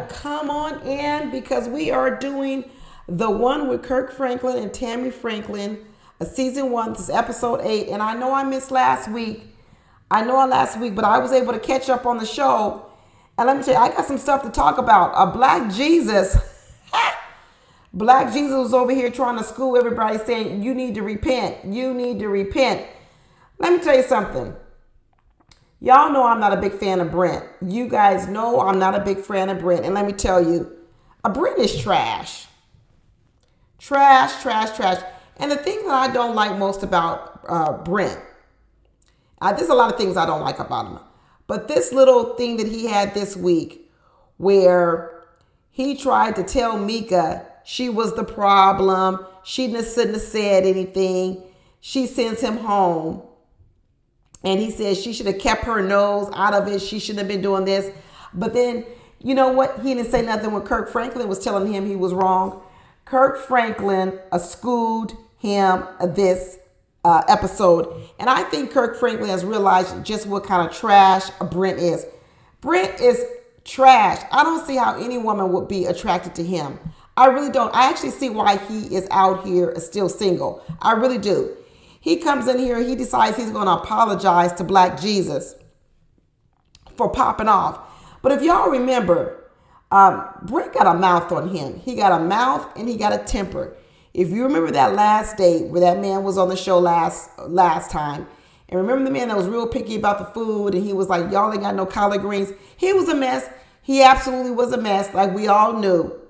come on in because we are doing the one with Kirk Franklin and Tammy Franklin, season 1. This is episode 8. And I know I missed last week. But I was able to catch up on the show. And let me tell you, I got some stuff to talk about. Black Jesus. Black Jesus was over here trying to school everybody saying, you need to repent. You need to repent. Let me tell you something. Y'all know I'm not a big fan of Brent. You guys know I'm not a big fan of Brent. And let me tell you, Brent is trash. Trash, trash, trash. And the thing that I don't like most about Brent, there's a lot of things I don't like about him. But this little thing that he had this week where he tried to tell Mika she was the problem. She shouldn't have said anything. She sends him home. And he says she should have kept her nose out of it. She shouldn't have been doing this. But then, you know what? He didn't say nothing when Kirk Franklin was telling him he was wrong. Kirk Franklin schooled him this episode. And I think Kirk Franklin has realized just what kind of trash Brent is. Brent is trash. I don't see how any woman would be attracted to him. I really don't. I actually see why he is out here still single. I really do. He comes in here, he decides he's going to apologize to Black Jesus for popping off. But if y'all remember, Brent got a mouth on him. He got a mouth and he got a temper. If you remember that last date where that man was on the show last time, and remember the man that was real picky about the food and he was like, y'all ain't got no collard greens. He was a mess. He absolutely was a mess, like we all knew.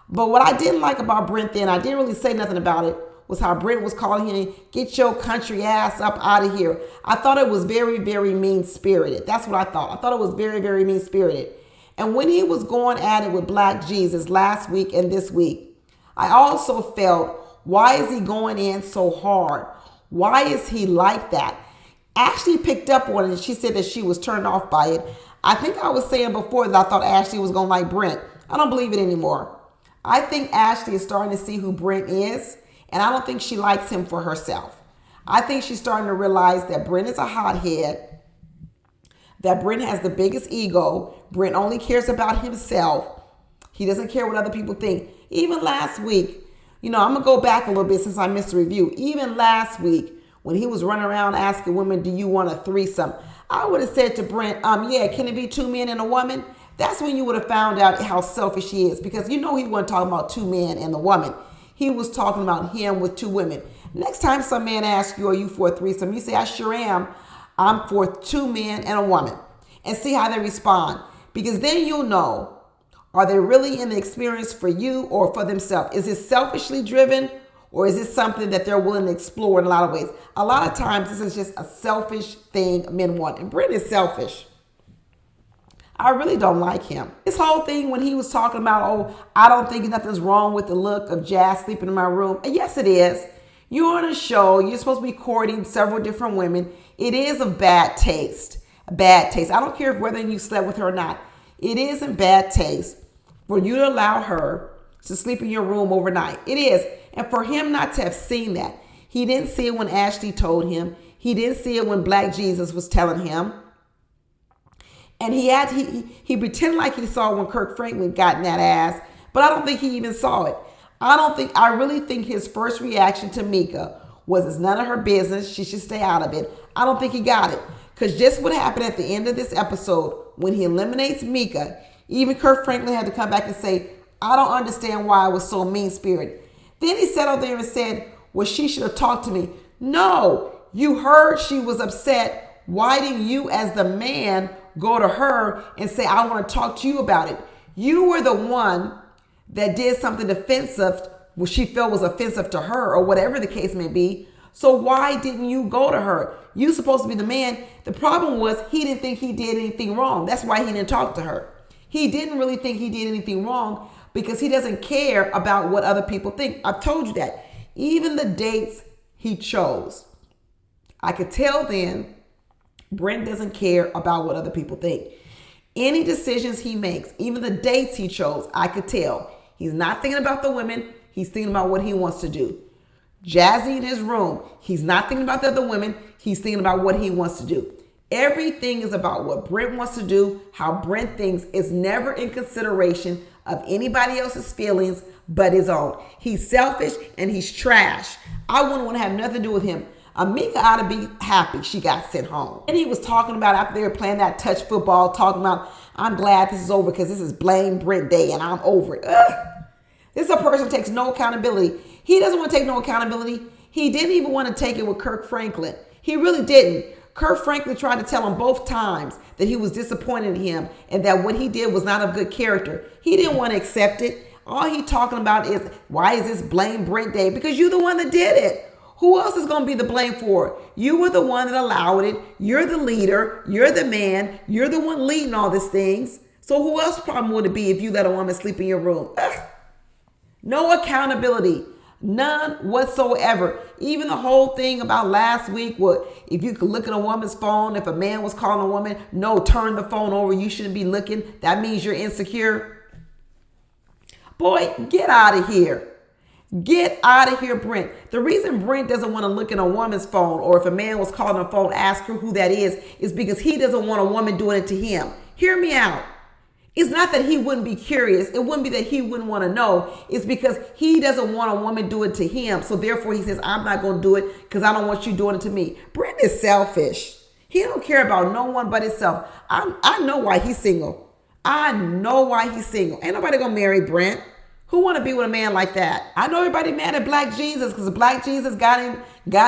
But what I didn't like about Brent then, I didn't really say nothing about it, was how Brent was calling him, get your country ass up out of here. I thought it was very, very mean-spirited. That's what I thought. I thought it was very, very mean-spirited. And when he was going at it with Black Jesus last week and this week, I also felt, why is he going in so hard? Why is he like that? Ashley picked up on it and she said that she was turned off by it. I think I was saying before that I thought Ashley was going to like Brent. I don't believe it anymore. I think Ashley is starting to see who Brent is. And I don't think she likes him for herself. I think she's starting to realize that Brent is a hothead, that Brent has the biggest ego. Brent only cares about himself. He doesn't care what other people think. Even last week, I'm going to go back a little bit since I missed the review. Even last week, when he was running around asking women, do you want a threesome? I would have said to Brent, yeah, can it be 2 men and a woman? That's when you would have found out how selfish he is. Because he wasn't talking about 2 men and a woman. He was talking about him with 2 women. Next time some man asks you, are you for a threesome? You say, I sure am. I'm for 2 men and a woman. And see how they respond. Because then you'll know, are they really in the experience for you or for themselves? Is it selfishly driven or is it something that they're willing to explore in a lot of ways? A lot of times this is just a selfish thing men want. And Brent is selfish. I really don't like him. This whole thing when he was talking about, I don't think nothing's wrong with the look of Jazz sleeping in my room. And yes, it is. You're on a show. You're supposed to be courting several different women. It is of bad taste. Bad taste. I don't care whether you slept with her or not. It is in bad taste for you to allow her to sleep in your room overnight. It is. And for him not to have seen that. He didn't see it when Ashley told him. He didn't see it when Black Jesus was telling him. And he pretended like he saw when Kirk Franklin got in that ass, but I don't think he even saw it. I really think his first reaction to Mika was it's none of her business. She should stay out of it. I don't think he got it. Because just what happened at the end of this episode, when he eliminates Mika, even Kirk Franklin had to come back and say, I don't understand why I was so mean-spirited. Then he sat over there and said, well, she should have talked to me. No, you heard she was upset. Why didn't you as the man go to her and say, I want to talk to you about it? You were the one that did something offensive, what she felt was offensive to her or whatever the case may be. So why didn't you go to her? You supposed to be the man. The problem was he didn't think he did anything wrong. That's why he didn't talk to her. He didn't really think he did anything wrong because he doesn't care about what other people think. I've told you that. Even the dates he chose, I could tell then Brent doesn't care about what other people think. Any decisions he makes, even the dates he chose, I could tell. He's not thinking about the women. He's thinking about what he wants to do. Jazzy in his room, he's not thinking about the other women. He's thinking about what he wants to do. Everything is about what Brent wants to do, how Brent thinks. Is never in consideration of anybody else's feelings but his own. He's selfish and he's trash. I wouldn't want to have nothing to do with him. Amika ought to be happy she got sent home. And he was talking about after they were playing that touch football, talking about, I'm glad this is over because this is blame Brent day and I'm over it. Ugh. This is a person who takes no accountability. He doesn't want to take no accountability. He didn't even want to take it with Kirk Franklin. He really didn't. Kirk Franklin tried to tell him both times that he was disappointed in him and that what he did was not of good character. He didn't want to accept it. All he talking about is, why is this blame Brent day? Because you're the one that did it. Who else is going to be the blame for it? You were the one that allowed it. You're the leader. You're the man. You're the one leading all these things. So who else problem would it be if you let a woman sleep in your room? Ugh. No accountability. None whatsoever. Even the whole thing about last week, what if you could look at a woman's phone, if a man was calling a woman, no, turn the phone over, you shouldn't be looking. That means you're insecure. Boy, get out of here. Get out of here, Brent. The reason Brent doesn't want to look at a woman's phone, or if a man was calling a phone, ask her who that is because he doesn't want a woman doing it to him. Hear me out. It's not that he wouldn't be curious. It wouldn't be that he wouldn't want to know. It's because he doesn't want a woman do it to him. So therefore he says, I'm not going to do it because I don't want you doing it to me. Brent is selfish. He don't care about no one but himself. I know why he's single. I know why he's single. Ain't nobody going to marry Brent. Who want to be with a man like that? I know everybody mad at Black Jesus because Black Jesus got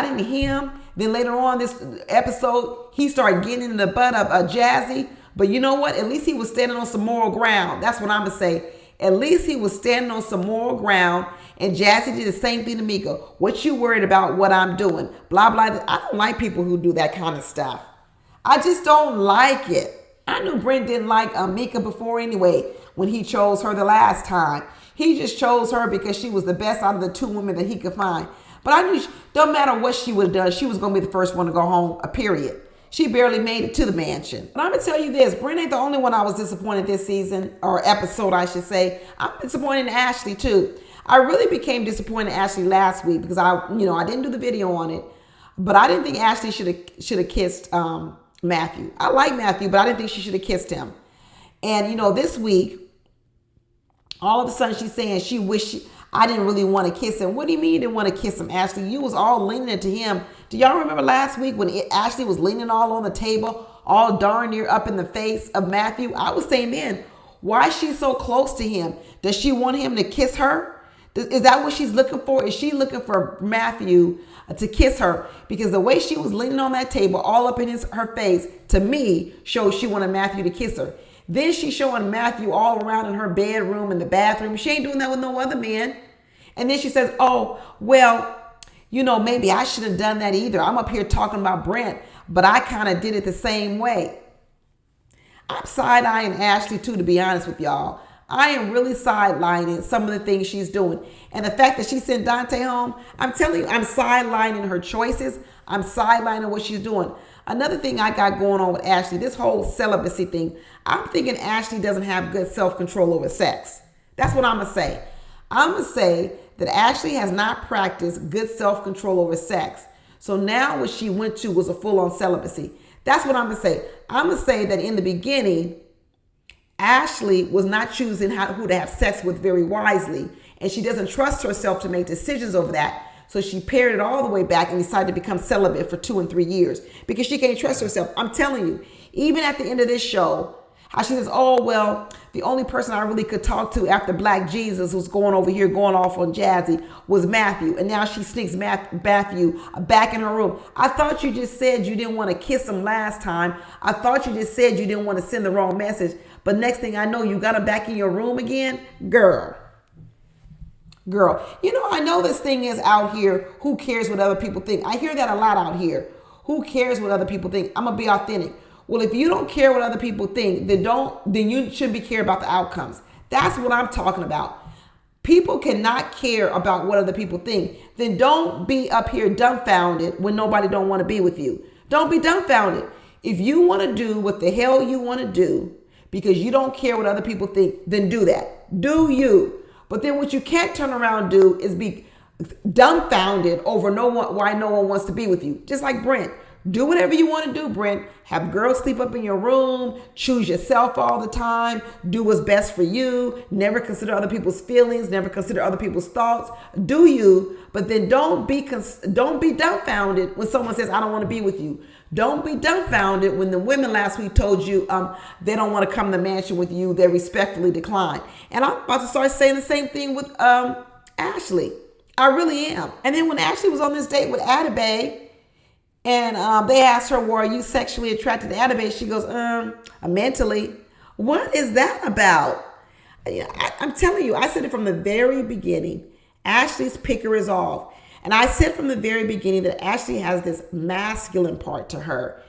into him. Then later on this episode, he started getting in the butt of Jazzy. But you know what? At least he was standing on some moral ground. That's what I'm going to say. At least he was standing on some moral ground. And Jazzy did the same thing to Mika. What you worried about what I'm doing? Blah, blah. I don't like people who do that kind of stuff. I just don't like it. I knew Brent didn't like Mika before anyway when he chose her the last time. He just chose her because she was the best out of the two women that he could find. But I knew don't matter what she would have done, she was going to be the first one to go home, period. She barely made it to the mansion. But I'm going to tell you this. Brent ain't the only one I was disappointed this season, or episode, I should say. I'm disappointed in Ashley, too. I really became disappointed in Ashley last week because I didn't do the video on it. But I didn't think Ashley should have kissed Matthew. I like Matthew, but I didn't think she should have kissed him. And, this week, all of a sudden she's saying she wished I didn't really want to kiss him. What do you mean you didn't want to kiss him, Ashley? You was all leaning into him. Do y'all remember last week when Ashley was leaning all on the table, all darn near up in the face of Matthew? I was saying then, why is she so close to him? Does she want him to kiss her? Is that what she's looking for? Is she looking for Matthew to kiss her? Because the way she was leaning on that table, all up in her face, to me, shows she wanted Matthew to kiss her. Then she's showing Matthew all around in her bedroom, in the bathroom. She ain't doing that with no other man. And then she says, oh, well, maybe I shouldn't have done that either. I'm up here talking about Brent, but I kind of did it the same way. I'm side-eyeing Ashley too, to be honest with y'all. I am really sidelining some of the things she's doing. And the fact that she sent Dante home, I'm telling you, I'm sidelining her choices. I'm sidelining what she's doing. Another thing I got going on with Ashley, this whole celibacy thing, I'm thinking Ashley doesn't have good self-control over sex. That's what I'm going to say. I'm going to say that Ashley has not practiced good self-control over sex. So now what she went to was a full-on celibacy. That's what I'm going to say. I'm going to say that in the beginning, Ashley was not choosing who to have sex with very wisely. And she doesn't trust herself to make decisions over that. So she pared it all the way back and decided to become celibate for 2 and 3 years because she can't trust herself. I'm telling you, even at the end of this show, how she says, oh, well, the only person I really could talk to after Black Jesus was going over here, going off on Jazzy, was Matthew. And now she sneaks Matthew back in her room. I thought you just said you didn't want to kiss him last time. I thought you just said you didn't want to send the wrong message. But next thing I know, you got him back in your room again? Girl, I know this thing is out here. Who cares what other people think? I hear that a lot out here. Who cares what other people think? I'm going to be authentic. Well, if you don't care what other people think, then you should be care about the outcomes. That's what I'm talking about. People cannot care about what other people think. Then don't be up here dumbfounded when nobody don't want to be with you. Don't be dumbfounded. If you want to do what the hell you want to do because you don't care what other people think, then do that. Do you. But then what you can't turn around and do is be dumbfounded over why no one wants to be with you. Just like Brent. Do whatever you want to do, Brent. Have girls sleep up in your room. Choose yourself all the time. Do what's best for you. Never consider other people's feelings. Never consider other people's thoughts. Do you, but then don't be dumbfounded when someone says, I don't want to be with you. Don't be dumbfounded when the women last week told you they don't want to come to the mansion with you. They respectfully decline. And I'm about to start saying the same thing with Ashley. I really am. And then when Ashley was on this date with Atabay, and they asked her, well, are you sexually attracted to Atabay? She goes, mentally. What is that about? I'm telling you, I said it from the very beginning. Ashley's picker is off. And I said from the very beginning that Ashley has this masculine part to her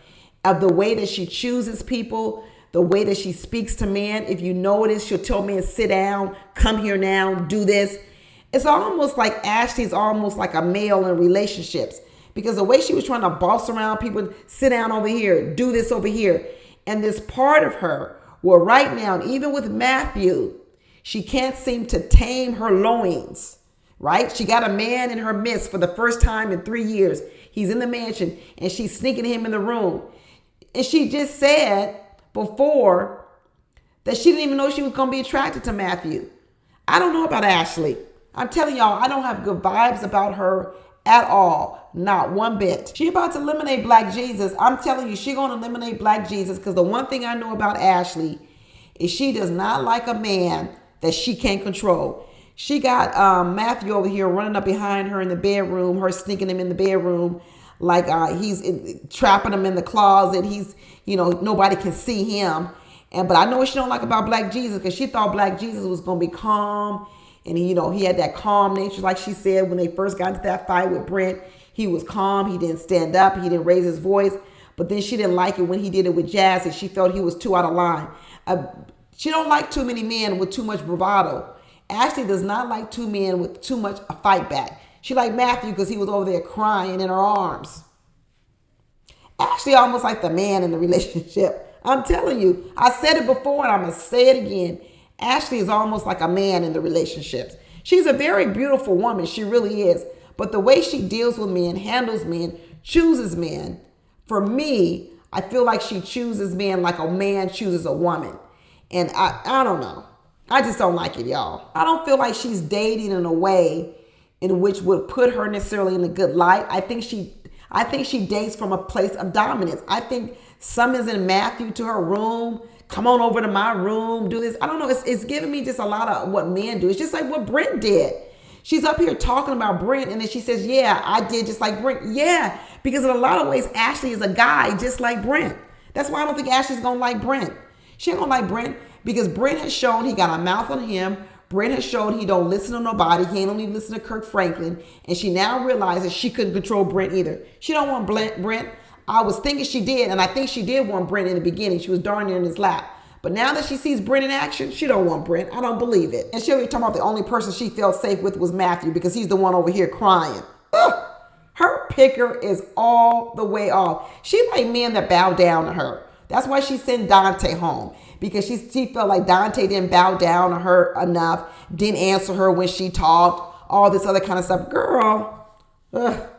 of the way that she chooses people, the way that she speaks to men. If you notice, she'll tell men, sit down, come here now, do this. It's almost like Ashley's almost like a male in relationships. Because the way she was trying to boss around people, sit down over here, do this over here. And this part of her, well, right now, even with Matthew, she can't seem to tame her loins, right? She got a man in her midst for the first time in 3 years. He's in the mansion and she's sneaking him in the room. And she just said before that she didn't even know she was going to be attracted to Matthew. I don't know about Ashley. I'm telling y'all, I don't have good vibes about her at all. Not one bit. She about to eliminate Black Jesus. I'm telling you, she going to eliminate Black Jesus because the one thing I know about Ashley is she does not like a man that she can't control. She got Matthew over here running up behind her in the bedroom, her sneaking him in the bedroom like trapping him in the closet. He's, nobody can see him. But I know what she don't like about Black Jesus because she thought Black Jesus was going to be calm. And he had that calm nature, like she said, when they first got into that fight with Brent. He was calm. He didn't stand up. He didn't raise his voice. But then she didn't like it when he did it with Jazz, and she felt he was too out of line. She don't like too many men with too much bravado. Ashley does not like two men with too much a fight back. She liked Matthew because he was over there crying in her arms. Ashley almost like the man in the relationship. I'm telling you. I said it before, and I'm going to say it again. Ashley is almost like a man in the relationships. She's a very beautiful woman. She really is. But the way she deals with men, handles men, chooses men, for me, I feel like she chooses men like a man chooses a woman. And I don't know. I just don't like it, y'all. I don't feel like she's dating in a way in which would put her necessarily in a good light. I think she dates from a place of dominance. I think summons in Matthew to her room. Come on over to my room, do this. I don't know. It's giving me just a lot of what men do. It's just like what Brent did. She's up here talking about Brent, and then she says, yeah, I did just like Brent. Yeah, because in a lot of ways, Ashley is a guy just like Brent. That's why I don't think Ashley's going to like Brent. She ain't going to like Brent because Brent has shown he got a mouth on him. Brent has shown he don't listen to nobody. He ain't only listen to Kirk Franklin. And she now realizes she couldn't control Brent either. She don't want Brent. I was thinking she did, and I think she did want Brent in the beginning. She was darn near in his lap. But now that she sees Brent in action, she don't want Brent. I don't believe it. And she'll be talking about the only person she felt safe with was Matthew because he's the one over here crying. Ugh. Her picker is all the way off. She like men that bow down to her. That's why she sent Dante home, because she felt like Dante didn't bow down to her enough, didn't answer her when she talked, all this other kind of stuff. Girl, ugh.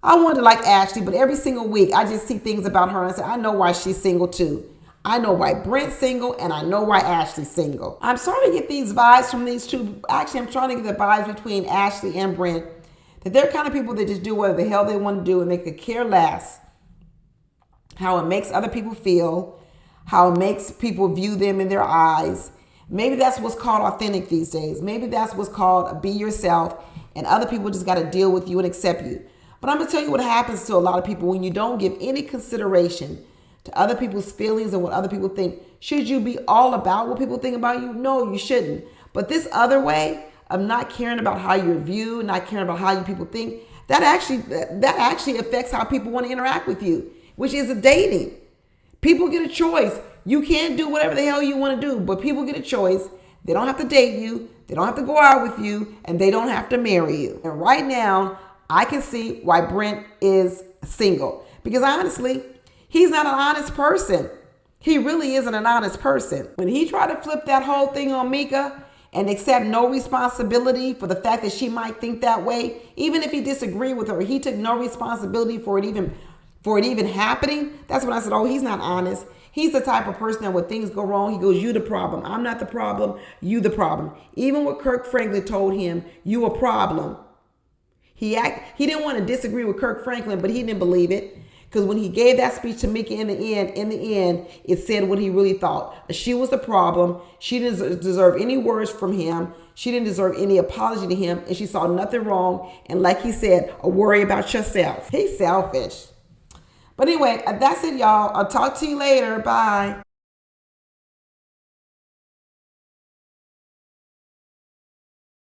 I wanted to like Ashley, but every single week I just see things about her and I say, I know why she's single too. I know why Brent's single and I know why Ashley's single. I'm starting to get these vibes from these two. Actually, I'm trying to get the vibes between Ashley and Brent that they're kind of people that just do whatever the hell they want to do and they could care less how it makes other people feel, how it makes people view them in their eyes. Maybe that's what's called authentic these days. Maybe that's what's called be yourself, and other people just got to deal with you and accept you. But I'm going to tell you what happens to a lot of people when you don't give any consideration to other people's feelings and what other people think. Should you be all about what people think about you? No, you shouldn't. But this other way of not caring about how you're viewed, not caring about how you people think, that actually affects how people want to interact with you, which is a dating. People get a choice. You can't do whatever the hell you want to do, but people get a choice. They don't have to date you. They don't have to go out with you, and they don't have to marry you. And right now, I can see why Brent is single, because honestly, he's not an honest person. He really isn't an honest person. When he tried to flip that whole thing on Mika and accept no responsibility for the fact that she might think that way, even if he disagreed with her, he took no responsibility for it even for it even happening. That's when I said, oh, he's not honest. He's the type of person that when things go wrong, he goes, you the problem. I'm not the problem. You the problem. Even when Kirk Franklin told him, you a problem. He didn't want to disagree with Kirk Franklin, but he didn't believe it. Because when he gave that speech to Mickey in the end, it said what he really thought. She was the problem. She didn't deserve any words from him. She didn't deserve any apology to him. And she saw nothing wrong. And like he said, worry about yourself. He's selfish. But anyway, that's it, y'all. I'll talk to you later. Bye.